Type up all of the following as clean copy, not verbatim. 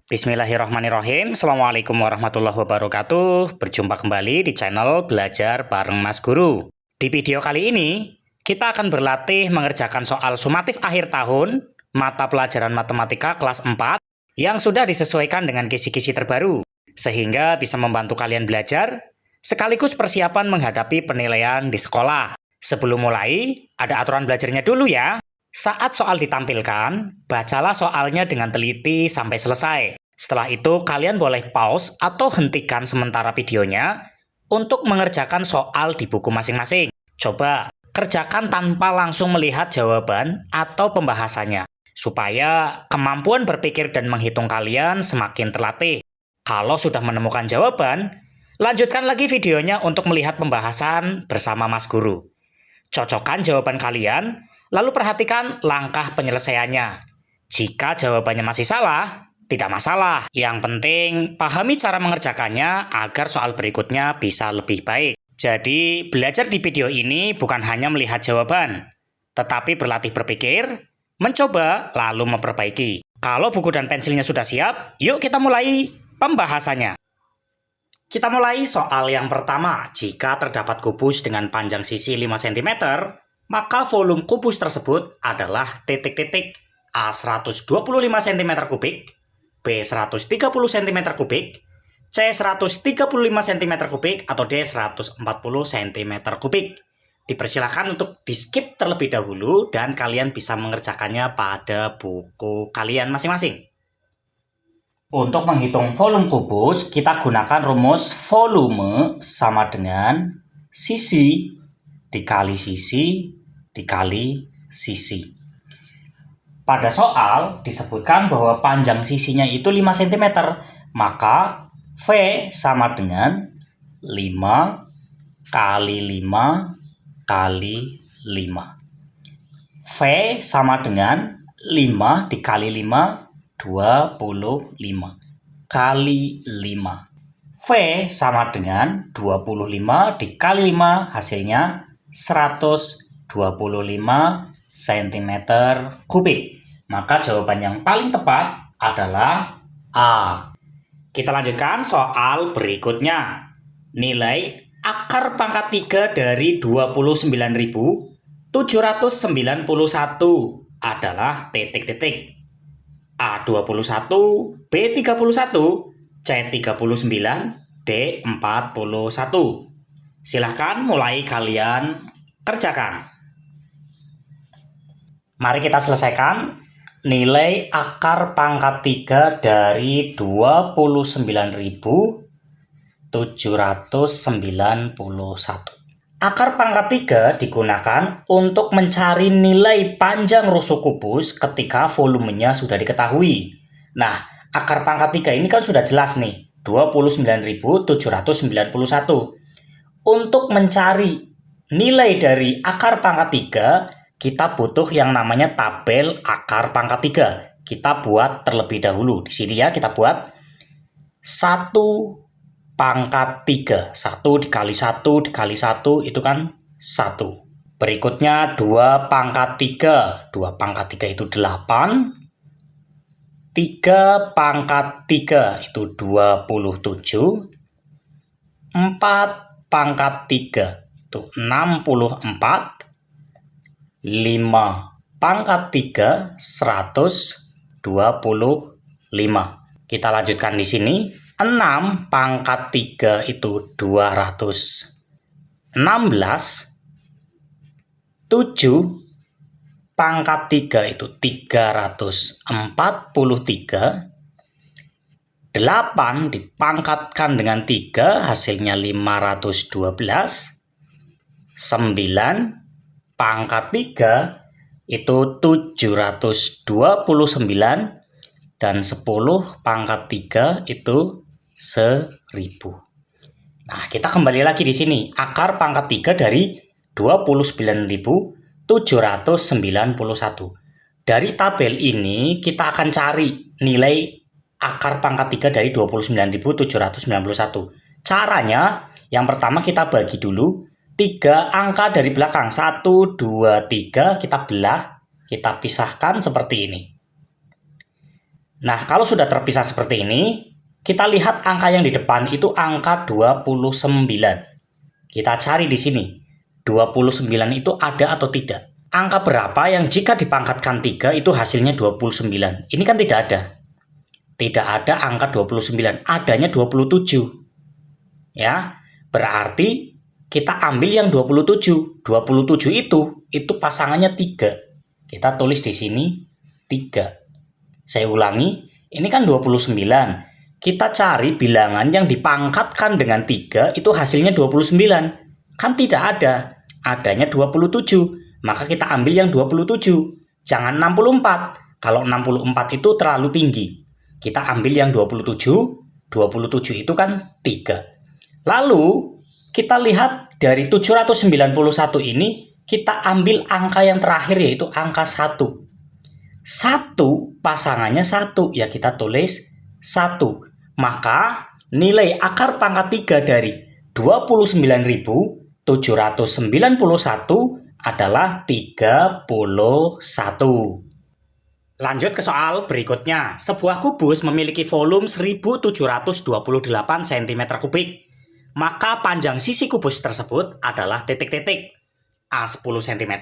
Bismillahirrahmanirrahim. Assalamualaikum warahmatullahi wabarakatuh. Berjumpa kembali di channel Belajar Bareng Mas Guru. Di video kali ini, kita akan berlatih mengerjakan soal sumatif akhir tahun, mata pelajaran matematika kelas 4, yang sudah disesuaikan dengan kisi-kisi terbaru, sehingga bisa membantu kalian belajar, sekaligus persiapan menghadapi penilaian di sekolah. Sebelum mulai, ada aturan belajarnya dulu ya. Saat soal ditampilkan, bacalah soalnya dengan teliti sampai selesai. Setelah itu, kalian boleh pause atau hentikan sementara videonya untuk mengerjakan soal di buku masing-masing. Coba kerjakan tanpa langsung melihat jawaban atau pembahasannya, supaya kemampuan berpikir dan menghitung kalian semakin terlatih. Kalau sudah menemukan jawaban, lanjutkan lagi videonya untuk melihat pembahasan bersama Mas Guru. Cocokkan jawaban kalian, lalu perhatikan langkah penyelesaiannya. Jika jawabannya masih salah, tidak masalah. Yang penting, pahami cara mengerjakannya agar soal berikutnya bisa lebih baik. Jadi, belajar di video ini bukan hanya melihat jawaban, tetapi berlatih berpikir, mencoba, lalu memperbaiki. Kalau buku dan pensilnya sudah siap, yuk kita mulai pembahasannya. Kita mulai soal yang pertama. Jika terdapat kubus dengan panjang sisi 5 cm, maka volume kubus tersebut adalah titik-titik A 125 cm kubik, B 130 cm kubik, C 135 cm kubik, atau D 140 cm kubik. Dipersilakan untuk di-skip terlebih dahulu dan kalian bisa mengerjakannya pada buku kalian masing-masing. Untuk menghitung volume kubus, kita gunakan rumus volume sama dengan sisi dikali sisi dikali sisi. Pada soal disebutkan bahwa panjang sisinya itu 5 cm, maka V sama dengan 5 kali 5 kali 5. V sama dengan 5 dikali 5, 25 kali 5. V sama dengan 25 dikali 5, hasilnya 125 cm kubik. Maka jawaban yang paling tepat adalah A. Kita lanjutkan soal berikutnya. Nilai akar pangkat 3 dari 29.791 adalah titik-titik. A21, B31, C39, D41. Silahkan mulai kalian kerjakan. Mari kita selesaikan. Nilai akar pangkat 3 dari 29.791. Akar pangkat 3 digunakan untuk mencari nilai panjang rusuk kubus ketika volumenya sudah diketahui. Nah, akar pangkat 3 ini kan sudah jelas nih, 29.791. Untuk mencari nilai dari akar pangkat 3, kita butuh yang namanya tabel akar pangkat 3. Kita buat terlebih dahulu. Di sini ya, kita buat 1 pangkat 3. 1 dikali 1 dikali 1 itu kan 1. Berikutnya 2 pangkat 3. 2 pangkat 3 itu 8. 3 pangkat 3 itu 27. 4 pangkat 3 itu 64. 5 pangkat 3 125. Kita lanjutkan di sini. 6 pangkat 3 itu 216. 7 pangkat 3 itu 343. 8 dipangkatkan dengan 3 hasilnya 512. 9 pangkat 3 itu 729. Dan 10 pangkat 3 itu 1000. Nah, kita kembali lagi di sini. Akar pangkat 3 dari 29.791. Dari tabel ini kita akan cari nilai akar pangkat 3 dari 29.791. Caranya, yang pertama kita bagi dulu 3 angka dari belakang. 1, 2, 3 kita belah, kita pisahkan seperti ini. Nah, kalau sudah terpisah seperti ini, kita lihat angka yang di depan itu angka 29. Kita cari di sini. 29 itu ada atau tidak? Angka berapa yang jika dipangkatkan 3 itu hasilnya 29? Ini kan tidak ada. Tidak ada angka 29, adanya 27. Ya, berarti kita ambil yang 27. 27 itu pasangannya 3. Kita tulis di sini 3. Saya ulangi, ini kan 29. Kita cari bilangan yang dipangkatkan dengan 3 itu hasilnya 29. Kan tidak ada, adanya 27. Maka kita ambil yang 27. Jangan 64. Kalau 64 itu terlalu tinggi. Kita ambil yang 27. 27 itu kan 3. Lalu kita lihat dari 791 ini, kita ambil angka yang terakhir yaitu angka 1. 1 pasangannya 1, ya kita tulis 1. Maka nilai akar pangkat 3 dari 29.791 adalah 31. Lanjut ke soal berikutnya. Sebuah kubus memiliki volume 1728 cm3. Maka panjang sisi kubus tersebut adalah titik-titik. A 10 cm,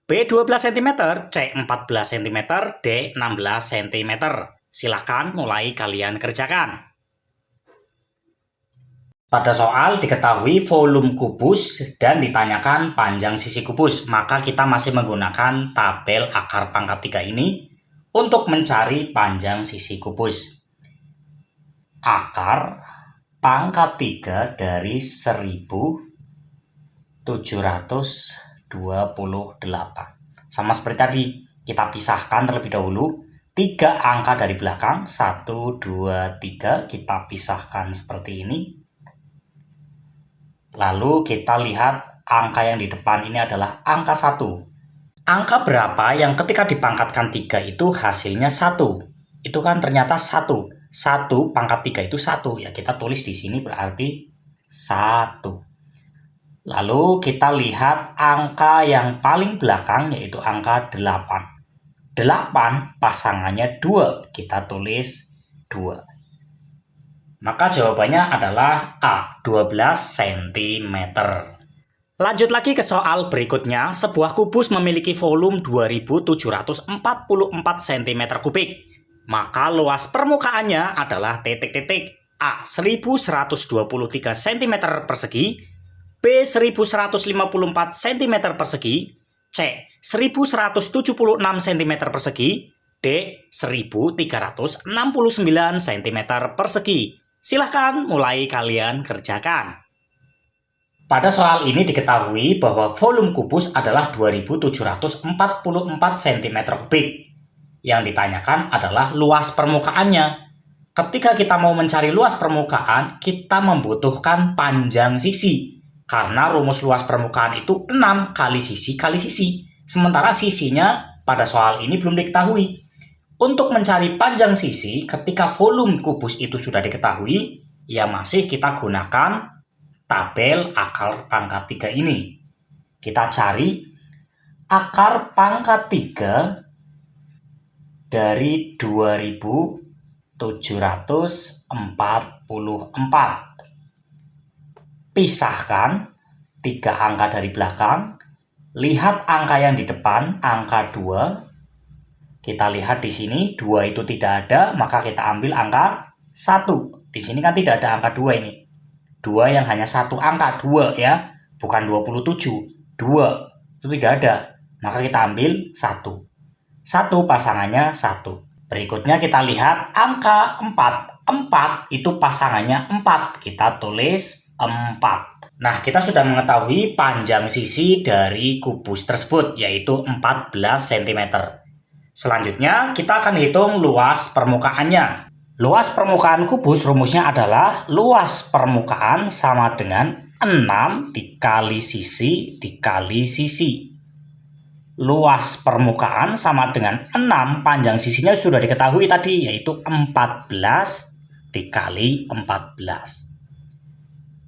B 12 cm, C 14 cm, D 16 cm. Silahkan mulai kalian kerjakan. Pada soal diketahui volume kubus dan ditanyakan panjang sisi kubus, maka kita masih menggunakan tabel akar pangkat 3 ini untuk mencari panjang sisi kubus. Akar pangkat 3 dari 1728. Sama seperti tadi, kita pisahkan terlebih dahulu. 3 angka dari belakang, 1, 2, 3, kita pisahkan seperti ini. Lalu kita lihat angka yang di depan ini adalah angka 1. Angka berapa yang ketika dipangkatkan 3 itu hasilnya 1? Itu kan ternyata 1. 1 pangkat 3 itu 1. Ya kita tulis di sini berarti 1. Lalu kita lihat angka yang paling belakang yaitu angka 8. 8 pasangannya 2. Kita tulis 2. Maka jawabannya adalah A, 12 cm. Lanjut lagi ke soal berikutnya. Sebuah kubus memiliki volume 2744 cm3. Maka luas permukaannya adalah titik-titik. A, 1123 cm persegi, B, 1154 cm persegi, C, 1176 cm persegi, D, 1369 cm persegi. Silahkan mulai kalian kerjakan. Pada soal ini diketahui bahwa volume kubus adalah 2744 cm3. Yang ditanyakan adalah luas permukaannya. Ketika kita mau mencari luas permukaan, kita membutuhkan panjang sisi. Karena rumus luas permukaan itu 6 kali sisi. Sementara sisinya pada soal ini belum diketahui. Untuk mencari panjang sisi, ketika volume kubus itu sudah diketahui, ya masih kita gunakan tabel akar pangkat 3 ini. Kita cari akar pangkat 3 dari 2744. Pisahkan 3 angka dari belakang. Lihat angka yang di depan, angka 2. Kita lihat di sini 2 itu tidak ada, maka kita ambil angka 1. Di sini kan tidak ada angka 2 ini. 2 yang hanya satu angka, 2 ya, bukan 27. 2 itu tidak ada, maka kita ambil 1. 1 pasangannya 1. Berikutnya kita lihat angka 4. 4 itu pasangannya 4. Kita tulis 4. Nah, kita sudah mengetahui panjang sisi dari kubus tersebut, yaitu 14 cm. Selanjutnya, kita akan hitung luas permukaannya. Luas permukaan kubus rumusnya adalah luas permukaan sama dengan 6 dikali sisi dikali sisi. Luas permukaan sama dengan 6, panjang sisinya sudah diketahui tadi, yaitu 14 dikali 14.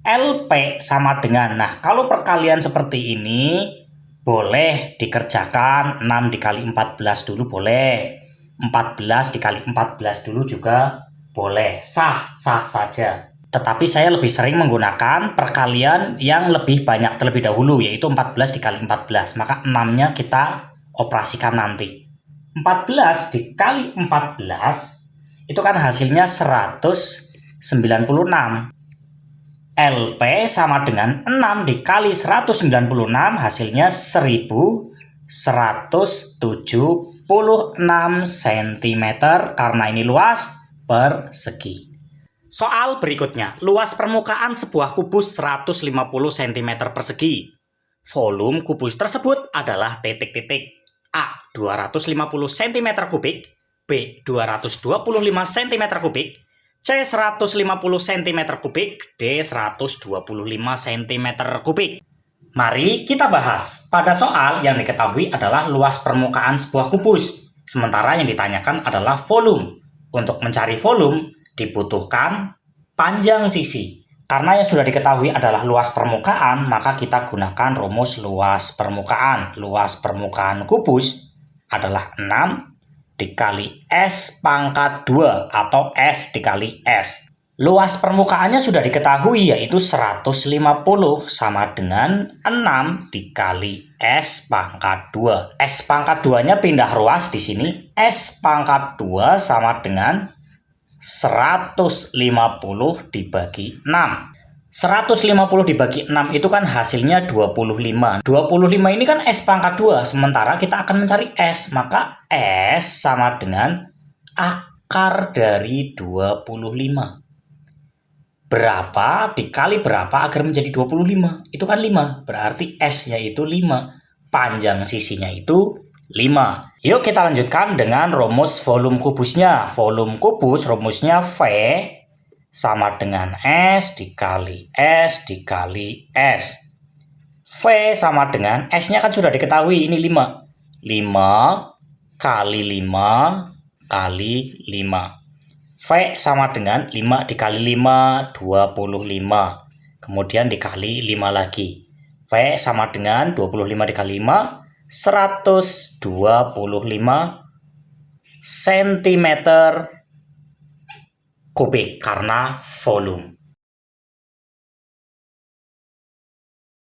LP sama dengan, nah kalau perkalian seperti ini boleh dikerjakan 6 dikali 14 dulu boleh. 14 dikali 14 dulu juga boleh, sah-sah saja. Tetapi saya lebih sering menggunakan perkalian yang lebih banyak terlebih dahulu, yaitu 14 dikali 14. Maka 6-nya kita operasikan nanti. 14 dikali 14 itu kan hasilnya 196. LP sama dengan 6 dikali 196 hasilnya 1176 cm karena ini luas persegi. Soal berikutnya, luas permukaan sebuah kubus 150 cm persegi. Volume kubus tersebut adalah titik-titik. A. 250 cm kubik, B. 225 cm kubik, C. 150 cm kubik, D. 125 cm kubik. Mari kita bahas. Pada soal yang diketahui adalah luas permukaan sebuah kubus, sementara yang ditanyakan adalah volume. Untuk mencari volume, dibutuhkan panjang sisi. Karena yang sudah diketahui adalah luas permukaan, maka kita gunakan rumus luas permukaan. Luas permukaan kubus adalah 6 dikali S pangkat 2 atau S dikali S. Luas permukaannya sudah diketahui yaitu 150 sama dengan 6 dikali S pangkat 2. S pangkat 2-nya pindah ruas di sini. S pangkat 2 sama dengan 150 dibagi 6. 150 dibagi 6 itu kan hasilnya 25. 25 ini kan S pangkat 2, sementara kita akan mencari S. Maka S sama dengan akar dari 25. Berapa dikali berapa agar menjadi 25? Itu kan 5. Berarti S-nya itu 5. Panjang sisinya itu 5. Yuk kita lanjutkan dengan rumus volume kubusnya. Volume kubus rumusnya V sama dengan S dikali S dikali S. V sama dengan S-nya kan sudah diketahui, ini 5. 5 kali 5 kali 5. V sama dengan 5 dikali 5, 25. Kemudian dikali 5 lagi. V sama dengan 25 dikali 5, 125 cm kubik karena volume.